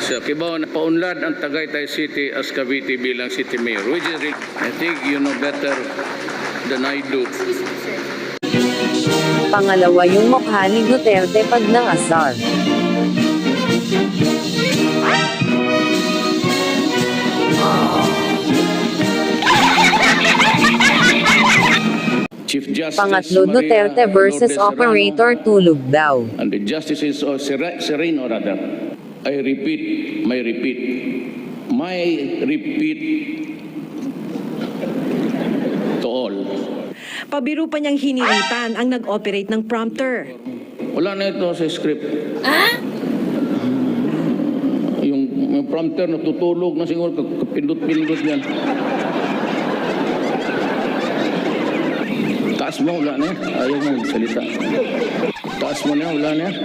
Sa Kibaw na paunlad ang Tagaytay City as Cavite bilang City Mayor. Which is, I think you know better than I do. Pangalawa yung mukha ni Duterte pag nangasar. Chief Justice Pangatlo, Maria Duterte versus Lourdes Serrano Operator Tulog daw. and the justices of Sereno rather. I repeat, my repeat to all. Pabiro pa niyang hinilitan ang nag-operate ng prompter. Wala na ito sa script. Yung prompter natutulog na siguro, kapindot-pindot yan. Taas mo, wala na yan. Ayaw mo magsalita. Taas mo na, wala na yan.